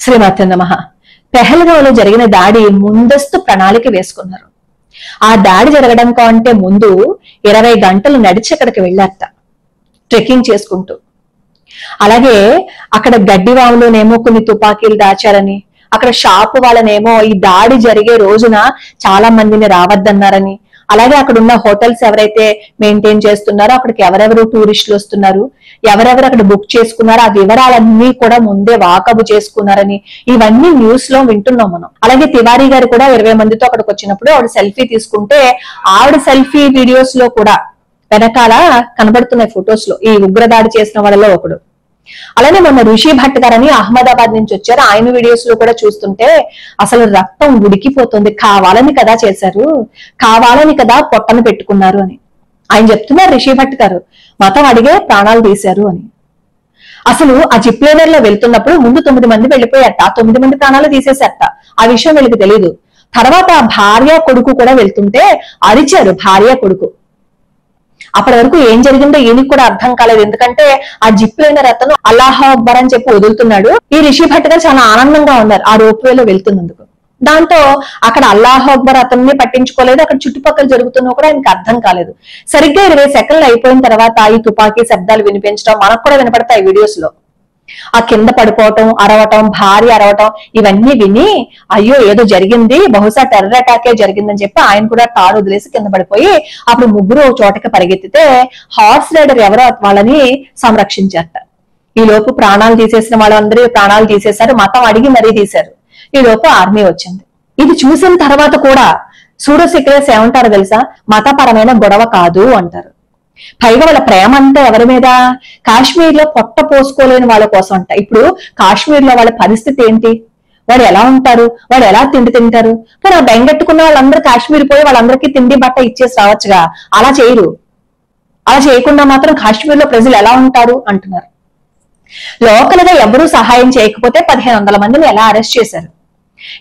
శ్రీమాతే నమః. పెహల్గాంలో జరిగిన దాడి ముందస్తు ప్రణాళిక వేసుకున్నారు. ఆ దాడి జరగడం కంటే ముందు 20 గంటలు నడిచి అక్కడికి వెళ్ళారట, ట్రెక్కింగ్ చేసుకుంటూ. అలాగే అక్కడ గడ్డివాములోనేమో కొన్ని తుపాకీలు దాచారని, అక్కడ షాపు వాళ్ళనేమో ఈ దాడి జరిగే రోజున చాలా మందిని రావద్దన్నారని, అలాగే అక్కడ ఉన్న హోటల్స్ ఎవరైతే మెయింటైన్ చేస్తున్నారో అక్కడికి ఎవరెవరు టూరిస్టులు వస్తున్నారు, ఎవరెవరు అక్కడ బుక్ చేసుకున్నారో ఆ వివరాలన్నీ కూడా ముందే వాకబు చేసుకున్నారని ఇవన్నీ న్యూస్ లో వింటున్నాం మనం. అలాగే తివారీ గారు కూడా 20 మందితో అక్కడికి వచ్చినప్పుడు ఆవిడ సెల్ఫీ తీసుకుంటే ఆవిడ సెల్ఫీ వీడియోస్ లో కూడా వెనకాల కనబడుతున్నాయి ఫొటోస్ లో ఈ ఉగ్రదాడి చేసిన వాళ్ళలో ఒకడు. అలానే మొన్న ఋషి భట్ గారని అహ్మదాబాద్ నుంచి వచ్చారు, ఆయన వీడియోస్ లో కూడా చూస్తుంటే అసలు రక్తం ఉడికిపోతుంది. కావాలని కదా చేశారు, కావాలని కదా పొట్టను పెట్టుకున్నారు అని ఆయన చెప్తున్నారు. ఋషి భట్ గారు మతం అడిగే ప్రాణాలు తీశారు అని. అసలు ఆ జిప్ లైనర్ లో వెళ్తున్నప్పుడు ముందు 9 మంది వెళ్ళిపోయారట, ఆ 9 మంది ప్రాణాలు తీసేశారట. ఆ విషయం వీళ్ళకి తెలియదు. తర్వాత భార్య కొడుకు కూడా వెళ్తుంటే అరిచారు భార్య కొడుకు. అప్పటి వరకు ఏం జరిగిందో ఈయనకి కూడా అర్థం కాలేదు, ఎందుకంటే ఆ జిప్ లైనర్ అతను అల్లాహ్ అక్బర్ అని చెప్పి వదులుతున్నాడు. ఈ రిషి భట్ గారు చాలా ఆనందంగా ఉన్నారు ఆ రోప్ వేలో వెళ్తున్నందుకు. దాంతో అక్కడ అల్లాహ్ అక్బర్ అతన్ని పట్టించుకోలేదు, అక్కడ చుట్టుపక్కల జరుగుతున్నా కూడా ఆయనకి అర్థం కాలేదు. సరిగ్గా 20 సెకండ్లు అయిపోయిన తర్వాత ఈ తుపాకీ శబ్దాలు వినిపించడం మనకు కూడా వినపడతాయి వీడియోస్ లో. ఆ కింద పడిపోవటం, అరవటం, భార్య అరవటం, ఇవన్నీ విని అయ్యో ఏదో జరిగింది, బహుశా టెర్రర్ అటాకే జరిగిందని చెప్పి ఆయన కూడా తాడు వదిలేసి కింద పడిపోయి అప్పుడు ముగ్గురు చోటకి పరిగెత్తితే హార్స్ రైడర్ ఎవరో వాళ్ళని సంరక్షించారట. ఈ లోపు ప్రాణాలు తీసేసిన వాళ్ళందరూ ప్రాణాలు తీసేశారు, మతం అడిగి మరీ తీశారు. ఈ లోపు ఆర్మీ వచ్చింది. ఇది చూసిన తర్వాత కూడా సూడో సీక్రెట్స్ ఏమంటారో తెలుసా, మతపరమైన గొడవ కాదు అంటారు. పైగా వాళ్ళ ప్రేమ అంతా ఎవరి మీద, కాశ్మీర్ లో పొట్ట పోసుకోలేని వాళ్ళ కోసం అంట. ఇప్పుడు కాశ్మీర్ లో వాళ్ళ పరిస్థితి ఏంటి, వాళ్ళు ఎలా ఉంటారు, వాళ్ళు ఎలా తిండి తింటారు? మరి ఆ బెంగెట్టుకున్న వాళ్ళందరూ కాశ్మీర్ పోయి వాళ్ళందరికీ తిండి బట్ట ఇచ్చేసి రావచ్చుగా, అలా చేయరు. అలా చేయకుండా మాత్రం కాశ్మీర్ లో ప్రజలు ఎలా ఉంటారు అంటున్నారు. లోకల్ గా ఎవరూ సహాయం చేయకపోతే 1500 మందిని ఎలా అరెస్ట్ చేశారు.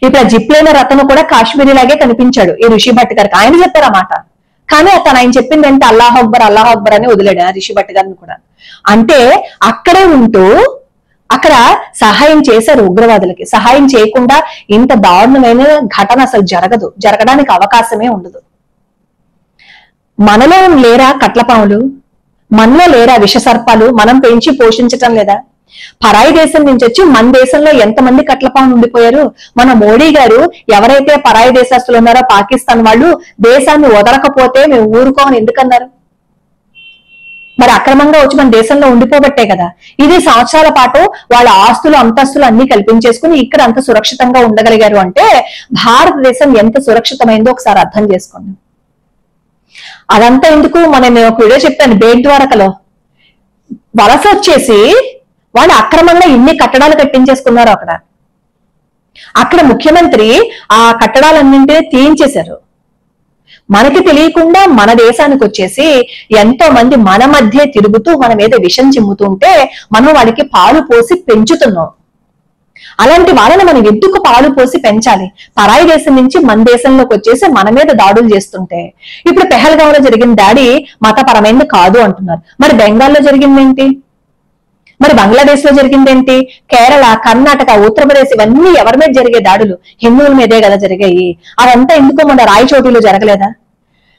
ఇప్పుడు ఆ జిప్ లైనర్ అతను కూడా కాశ్మీరీ లాగే కనిపించాడు ఈ ఋషి భట్ గారికి. ఆయన చెప్పారు ఆ మాట, కానీ అతను ఆయన చెప్పింది అంటే అల్లాహ్ అక్బర్ అని వదిలేడు ఆ రిషి భట్ గారిని కూడా. అంటే అక్కడే ఉంటూ అక్కడ సహాయం చేశారు ఉగ్రవాదులకి. సహాయం చేయకుండా ఇంత దారుణమైన ఘటన అసలు జరగడానికి అవకాశమే ఉండదు. మనలో లేరా కట్లపాములు, మనలో లేరా విష సర్పాలు, మనం పెంచి పోషించటం లేదా? పరాయి దేశం నుంచి వచ్చి మన దేశంలో ఎంతమంది కట్లపాములు ఉండిపోయారు. మన మోడీ గారు ఎవరైతే పరాయి దేశస్తులు ఉన్నారో పాకిస్తాన్ వాళ్ళు దేశాన్ని వదలకపోతే మేము ఊరుకోమని ఎందుకన్నారు? మరి అక్రమంగా వచ్చి మన దేశంలో ఉండిపోబట్టే కదా. ఇది సంవత్సరాల పాటు వాళ్ళ ఆస్తులు అంతస్తులు అన్ని కల్పించేసుకుని ఇక్కడ అంత సురక్షితంగా ఉండగలిగారు అంటే భారతదేశం ఎంత సురక్షితమైందో ఒకసారి అర్థం చేసుకోండి. అదంతా ఎందుకు, నేను ఒక వీడియో చెప్పాను, బేట్ ద్వారకలో వలస వచ్చేసి వాళ్ళు అక్రమంగా ఇన్ని కట్టడాలు కట్టించేసుకున్నారు. అక్కడ ముఖ్యమంత్రి ఆ కట్టడాలన్నింటినీ తీయించేశారు. మనకి తెలియకుండా మన దేశానికి వచ్చేసి ఎంతో మంది మన మధ్య తిరుగుతూ మన మీద విషం చిమ్ముతుంటే మనం వాళ్ళకి పాలు పోసి పెంచుతున్నాం. అలాంటి వాళ్ళని మనం ఎందుకు పాలు పోసి పెంచాలి? పరాయి దేశం నుంచి మన దేశంలోకి వచ్చేసి మన మీద దాడులు చేస్తుంటే. ఇప్పుడు పెహల్గాంలో జరిగిన దాడి మతపరమైనది కాదు అంటున్నారు. మరి బెంగాల్లో జరిగిందేంటి, మరి బంగ్లాదేశ్ లో జరిగిందేంటి, కేరళ, కర్ణాటక, ఉత్తరప్రదేశ్ ఇవన్నీ ఎవరి మీద జరిగే దాడులు హిందువుల మీదే కదా జరిగాయి. అదంతా ఎందుకో మన రాయచోటిలో జరగలేదా?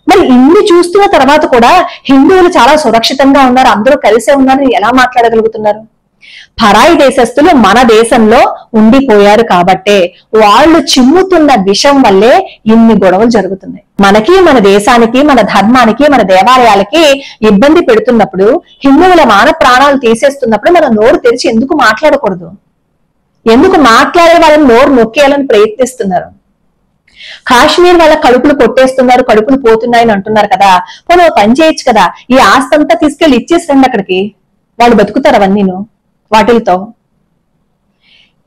మరి ఇన్ని చూస్తున్న తర్వాత కూడా హిందువులు చాలా సురక్షితంగా ఉన్నారు, అందరూ కలిసే ఉన్నారని ఎలా మాట్లాడగలుగుతున్నారు? పరాయి దేశస్తులు మన దేశంలో ఉండిపోయారు కాబట్టే వాళ్ళు చిమ్ముతున్న విషం వల్లే ఇన్ని గొడవలు జరుగుతున్నాయి. మనకి, మన దేశానికి, మన ధర్మానికి, మన దేవాలయాలకి ఇబ్బంది పెడుతున్నప్పుడు, హిందువుల మాన ప్రాణాలు తీసేస్తున్నప్పుడు మనం నోరు తెరిచి ఎందుకు మాట్లాడకూడదు? ఎందుకు మాట్లాడే వాళ్ళని నోరు నొక్కేయాలని ప్రయత్నిస్తున్నారు? కాశ్మీర్ వాళ్ళ కడుపులు కొట్టేస్తున్నారు, కడుపులు పోతున్నాయని అంటున్నారు కదా. పోనీ పని చేయొచ్చు కదా, ఈ ఆస్తి అంతా తీసుకెళ్లి ఇచ్చేసి రండి అక్కడికి, వాళ్ళు బతుకుతారు అవన్నీను వాటిలతో.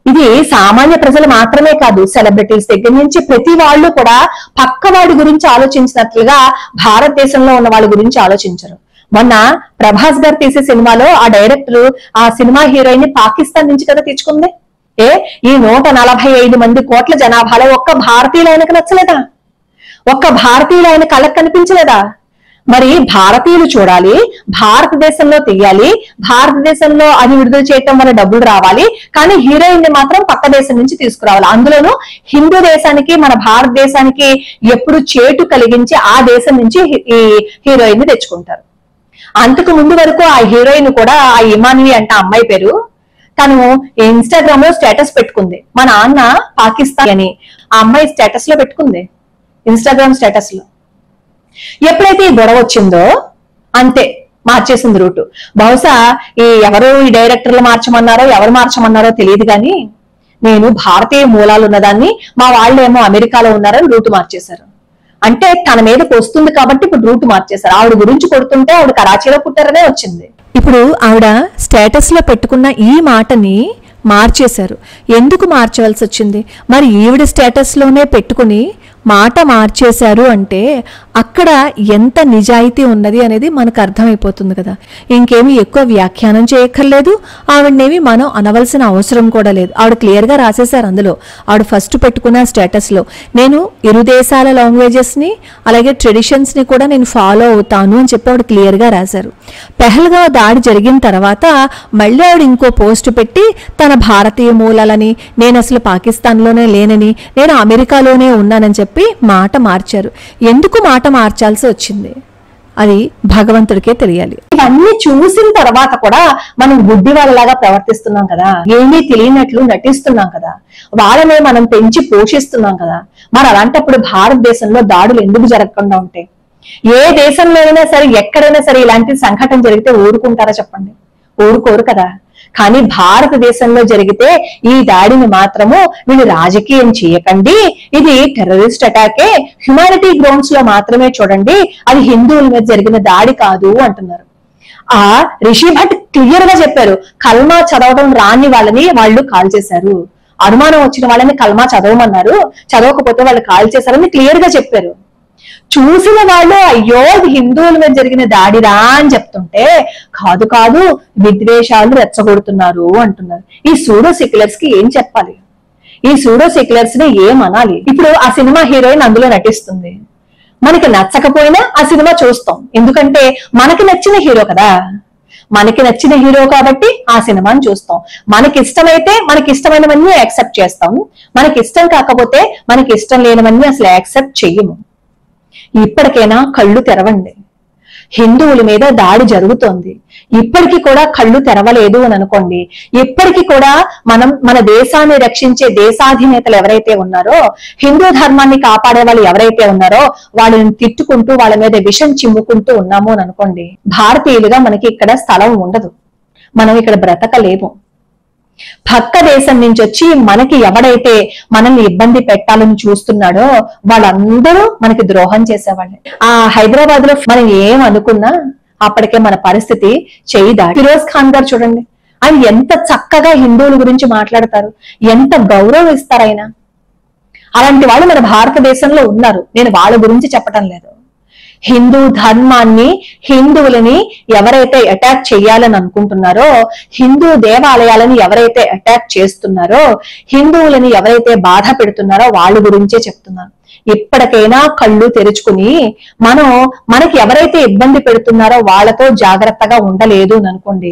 ఇది సామాన్య ప్రజలు మాత్రమే కాదు, సెలబ్రిటీస్ దగ్గర నుంచి ప్రతి వాళ్ళు కూడా పక్కవాడి గురించి ఆలోచించినట్లుగా భారతదేశంలో ఉన్న వాళ్ళ గురించి ఆలోచించరు. మొన్న ప్రభాస్ గారు తీసే సినిమాలో ఆ డైరెక్టర్ ఆ సినిమా హీరోయిన్ పాకిస్తాన్ నుంచి కదా తెచ్చుకుంది. ఈ 145 కోట్ల జనాభాలో ఒక్క భారతీయులు ఆయనకు నచ్చలేదా? ఒక్క భారతీయులు ఆయన కళ్ళకు కనిపించలేదా? మరి భారతీయులు చూడాలి, భారతదేశంలో తీయాలి, భారతదేశంలో అది విడుదల చేయటం వల్ల డబ్బులు రావాలి, కానీ హీరోయిన్ ని మాత్రం పక్క దేశం నుంచి తీసుకురావాలి. అందులోనూ హిందూ దేశానికి మన భారతదేశానికి ఎప్పుడు చేటు కలిగించి ఆ దేశం నుంచి ఈ హీరోయిన్ ని తెచ్చుకుంటారు. అంతకు ముందు వరకు ఆ హీరోయిన్ కూడా, ఆ ఇమాన్వి అంటే అమ్మాయి పేరు, తను ఇన్స్టాగ్రామ్ లో స్టేటస్ పెట్టుకుంది, మా నాన్న పాకిస్తాన్ అని. ఆ అమ్మాయి స్టేటస్ లో పెట్టుకుంది, ఇన్స్టాగ్రామ్ స్టేటస్ లో. ఎప్పుడైతే ఈ గొడవ వచ్చిందో అంతే మార్చేసింది రూటు. బహుశా ఎవరు ఈ డైరెక్టర్లు మార్చమన్నారో ఎవరు మార్చమన్నారో తెలియదు, కానీ నేను భారతీయ మూలాలు ఉన్నదాన్ని, మా వాళ్ళేమో అమెరికాలో ఉన్నారని రూటు మార్చేశారు. అంటే తన మీదకి వస్తుంది కాబట్టి ఇప్పుడు రూట్ మార్చేశారు. ఆవిడ గురించి కొడుతుంటే ఆవిడ కరాచీలో పుట్టారనే వచ్చింది. ఇప్పుడు ఆవిడ స్టేటస్ లో పెట్టుకున్న ఈ మాటని మార్చేశారు. ఎందుకు మార్చవలసి వచ్చింది? మరి ఈవిడ స్టేటస్ లోనే పెట్టుకుని మాట మార్చేశారు అంటే అక్కడ ఎంత నిజాయితీ ఉన్నది అనేది మనకు అర్థమైపోతుంది కదా. ఇంకేమి ఎక్కువ వ్యాఖ్యానం చేయక్కర్లేదు, ఆవిడనేమి మనం అనవలసిన అవసరం కూడా లేదు. ఆవిడ క్లియర్గా రాసేశారు అందులో. ఆవిడ ఫస్ట్ పెట్టుకున్న స్టేటస్లో, నేను ఇరు దేశాల లాంగ్వేజెస్ని అలాగే ట్రెడిషన్స్ని కూడా నేను ఫాలో అవుతాను అని చెప్పి ఆవిడ క్లియర్గా రాశారు. పెహల్గావ్ దాడి జరిగిన తర్వాత మళ్ళీ ఆవిడ ఇంకో పోస్ట్ పెట్టి తన భారతీయ మూలాలని, నేను అసలు పాకిస్తాన్లోనే లేనని, నేను అమెరికాలోనే ఉన్నానని చెప్పి మాట మార్చారు. ఎందుకు మాట మార్చాల్సి వచ్చింది అది భగవంతుడికే తెలియాలి. ఇవన్నీ చూసిన తర్వాత కూడా మనం గుడ్డి వాళ్ళలాగా ప్రవర్తిస్తున్నాం కదా, ఏమీ తెలియనట్లు నటిస్తున్నాం కదా, వాళ్ళనే మనం పెంచి పోషిస్తున్నాం కదా. మరి అలాంటప్పుడు భారతదేశంలో దాడులు ఎందుకు జరగకుండా ఉంటాయి? ఏ దేశంలో అయినా సరే, ఎక్కడైనా సరే ఇలాంటి సంఘటన జరిగితే ఊరుకుంటారా చెప్పండి? ఊరుకోరు కదా. కానీ భారతదేశంలో జరిగితే ఈ దాడిని మాత్రము వీళ్ళు రాజకీయం చేయకండి, ఇది టెర్రరిస్ట్ అటాకే, హ్యుమానిటీ గ్రౌండ్స్ లో మాత్రమే చూడండి, అది హిందువుల మీద జరిగిన దాడి కాదు అంటున్నారు. ఆ రిషి భట్ క్లియర్ గా చెప్పారు, కల్మా చదవడం రాని వాళ్ళని వాళ్ళు కాల్ చేశారు, అనుమానం వచ్చిన వాళ్ళని కల్మా చదవమన్నారు, చదవకపోతే వాళ్ళు కాల్ చేశారని క్లియర్ గా చెప్పారు. చూసిన వాళ్ళు అయ్యో ఇది హిందువుల మీద జరిగిన దాడిరా అని చెప్తుంటే, కాదు కాదు విద్వేషాలు రెచ్చగొడుతున్నారు అంటున్నారు. ఈ సూడో సెక్యులర్స్ కి ఏం చెప్పాలి? ఈ సూడో సెక్యులర్స్ ని ఏమనాలి? ఇప్పుడు ఆ సినిమా హీరోయిన్ అందులో నటిస్తుంది, మనకి నచ్చకపోయినా ఆ సినిమా చూస్తాం, ఎందుకంటే మనకి నచ్చిన హీరో కదా. మనకి నచ్చిన హీరో కాబట్టి ఆ సినిమాని చూస్తాం. మనకి ఇష్టమైతే మనకి ఇష్టమైనవన్నీ యాక్సెప్ట్ చేస్తాం, మనకి ఇష్టం కాకపోతే మనకి ఇష్టం లేనివన్నీ అసలు యాక్సెప్ట్ చెయ్యము. ఇప్పటికైనా కళ్ళు తెరవండి. హిందువుల మీద దాడి జరుగుతోంది, ఇప్పటికీ కూడా కళ్ళు తెరవలేదు అని అనుకోండి. ఇప్పటికీ కూడా మనం మన దేశాన్ని రక్షించే దేశాధినేతలు ఎవరైతే ఉన్నారో, హిందూ ధర్మాన్ని కాపాడే వాళ్ళు ఎవరైతే ఉన్నారో వాళ్ళని తిట్టుకుంటూ వాళ్ళ మీద విషం చిమ్ముకుంటూ ఉన్నాము అని అనుకోండి, భారతీయులుగా మనకి ఇక్కడ స్థలం ఉండదు, మనం ఇక్కడ బ్రతకలేము. పక్క దేశం నుంచి వచ్చి మనకి ఎవడైతే మనల్ని ఇబ్బంది పెట్టాలని చూస్తున్నాడో వాళ్ళందరూ మనకి ద్రోహం చేసేవాళ్ళే. ఆ హైదరాబాద్ లో మనం ఏం అనుకున్నా అప్పటికే మన పరిస్థితి చేయదా. ఫిరోజ్ ఖాన్ గారు చూడండి, ఆయన ఎంత చక్కగా హిందువుల గురించి మాట్లాడతారు, ఎంత గౌరవం ఇస్తారు ఆయన. అలాంటి వాళ్ళు మన భారతదేశంలో ఉన్నారు, నేను వాళ్ళ గురించి చెప్పటం లేదు. హిందూ ధర్మాన్ని, హిందువులని ఎవరైతే అటాక్ చేయాలని అనుకుంటున్నారో, హిందూ దేవాలయాలను ఎవరైతే అటాక్ చేస్తున్నారో, హిందువులని ఎవరైతే బాధ పెడుతున్నారో వాళ్ళ గురించే చెప్తున్నారు. ఇప్పటికైనా కళ్ళు తెరుచుకుని మనకి ఎవరైతే ఇబ్బంది పెడుతున్నారో వాళ్ళతో జాగ్రత్తగా ఉండలేదు అని అనుకోండి,